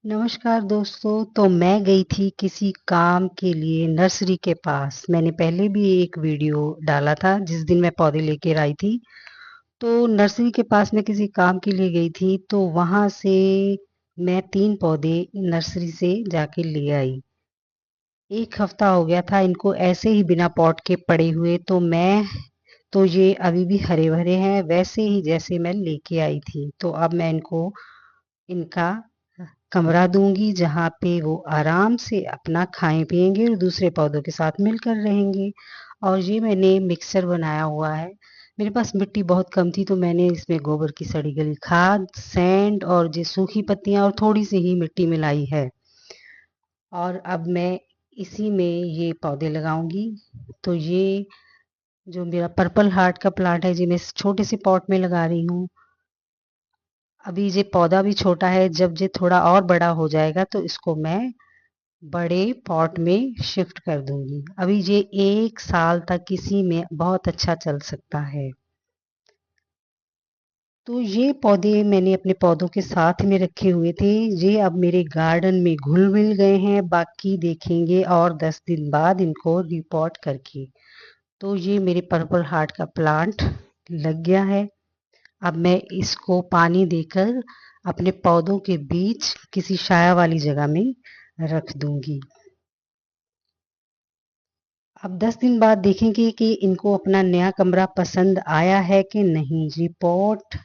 नमस्कार दोस्तों। तो मैं गई थी किसी काम के लिए नर्सरी के पास। मैंने पहले भी एक वीडियो डाला था जिस दिन मैं पौधे लेकर आई थी। तो नर्सरी के पास मैं किसी काम के लिए गई थी, तो वहां से मैं 3 पौधे नर्सरी से जाके ले आई। एक हफ्ता हो गया था इनको ऐसे ही बिना पॉट के पड़े हुए। तो ये अभी भी हरे भरे हैं, वैसे ही जैसे मैं लेके आई थी। तो अब मैं इनको इनका कमरा दूंगी जहाँ पे वो आराम से अपना खाएं पिएंगे और दूसरे पौधों के साथ मिलकर रहेंगे। और ये मैंने मिक्सर बनाया हुआ है। मेरे पास मिट्टी बहुत कम थी, तो मैंने इसमें गोबर की सड़ी गली खाद, सैंड और ये सूखी पत्तियां और थोड़ी सी ही मिट्टी मिलाई है। और अब मैं इसी में ये पौधे लगाऊंगी। तो ये जो मेरा पर्पल हार्ट का प्लांट है, जी मैं इस छोटे से पॉट में लगा रही हूँ। अभी ये पौधा भी छोटा है, जब ये थोड़ा और बड़ा हो जाएगा तो इसको मैं बड़े पॉट में शिफ्ट कर दूंगी। अभी ये 1 साल तक किसी में बहुत अच्छा चल सकता है। तो ये पौधे मैंने अपने पौधों के साथ में रखे हुए थे। ये अब मेरे गार्डन में घुल मिल गए हैं। बाकी देखेंगे और 10 दिन बाद इनको रिपोर्ट करके। तो ये मेरे पर्पल हार्ट का प्लांट लग गया है। अब मैं इसको पानी देकर अपने पौधों के बीच किसी छाया वाली जगह में रख दूंगी। अब 10 दिन बाद देखेंगे कि इनको अपना नया कमरा पसंद आया है कि नहीं। रिपोर्ट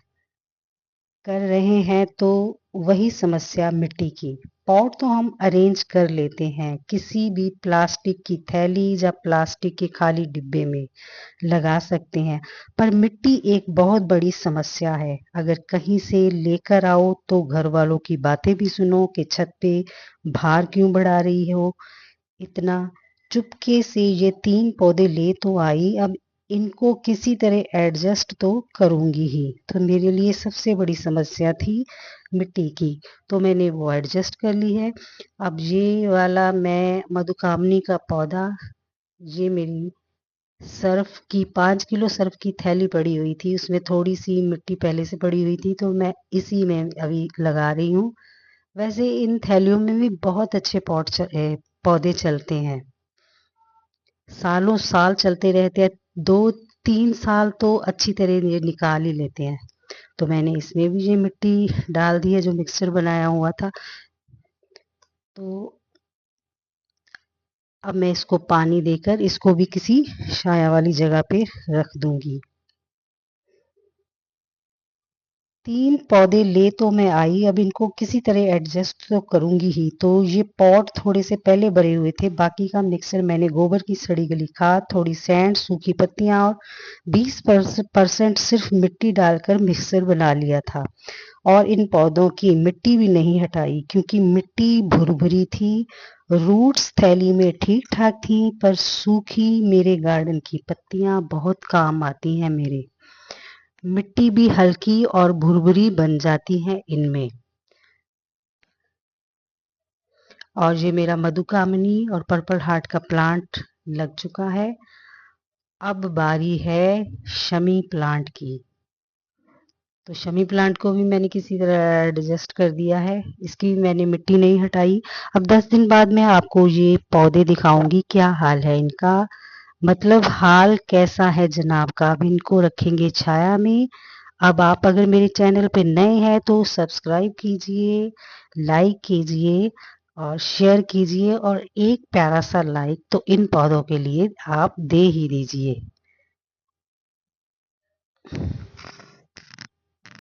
कर रहे हैं तो वही समस्या मिट्टी की। पॉट तो हम अरेंज कर लेते हैं किसी भी प्लास्टिक की थैली या प्लास्टिक के खाली डिब्बे में लगा सकते हैं। पर मिट्टी एक बहुत बड़ी समस्या है। अगर कहीं से लेकर आओ तो घर वालों की बातें भी सुनो कि छत पे भार क्यों बढ़ा रही हो इतना। चुपके से ये 3 पौधे ले तो आई, अब इनको किसी तरह एडजस्ट तो करूंगी ही। तो मेरे लिए सबसे बड़ी समस्या थी मिट्टी की। तो मैंने वो एडजस्ट कर ली है। अब ये वाला मैं मधुकामनी का पौधा, ये मेरी सर्फ की 5 किलो सर्फ की थैली पड़ी हुई थी, उसमें थोड़ी सी मिट्टी पहले से पड़ी हुई थी, तो मैं इसी में अभी लगा रही हूँ। वैसे इन थैलियों में भी बहुत अच्छे पौधे चलते हैं, सालों साल चलते रहते हैं। 2-3 साल तो अच्छी तरह ये निकाल ही लेते हैं। तो मैंने इसमें भी ये मिट्टी डाल दी है जो मिक्सचर बनाया हुआ था। तो अब मैं इसको पानी देकर इसको भी किसी छाया वाली जगह पे रख दूंगी। 3 पौधे ले तो मैं आई, अब इनको किसी तरह एडजस्ट तो करूंगी ही। तो ये पॉट थोड़े से पहले भरे हुए थे, बाकी का मिक्सर मैंने गोबर की सड़ी गली खाद, थोड़ी सैंड, सूखी पत्तियां और 20% सिर्फ मिट्टी डालकर मिक्सर बना लिया था। और इन पौधों की मिट्टी भी नहीं हटाई क्योंकि मिट्टी भुरभुरी थी। रूट्स थैली में ठीक ठाक थी, पर सूखी मेरे गार्डन की पत्तियां बहुत काम आती हैं मेरे। मिट्टी भी हल्की और भुरभुरी बन जाती है इनमें। और ये मेरा मधुकामनी और पर्पल हार्ट का प्लांट लग चुका है। अब बारी है शमी प्लांट की। तो शमी प्लांट को भी मैंने किसी तरह एडजस्ट कर दिया है, इसकी भी मैंने मिट्टी नहीं हटाई। अब 10 दिन बाद मैं आपको ये पौधे दिखाऊंगी क्या हाल है इनका। मतलब हाल कैसा है जनाब का। अब इनको रखेंगे छाया में। अब आप अगर मेरे चैनल पे नए हैं तो सब्सक्राइब कीजिए, लाइक कीजिए और शेयर कीजिए, और एक प्यारा सा लाइक तो इन पौधों के लिए आप दे ही दीजिए।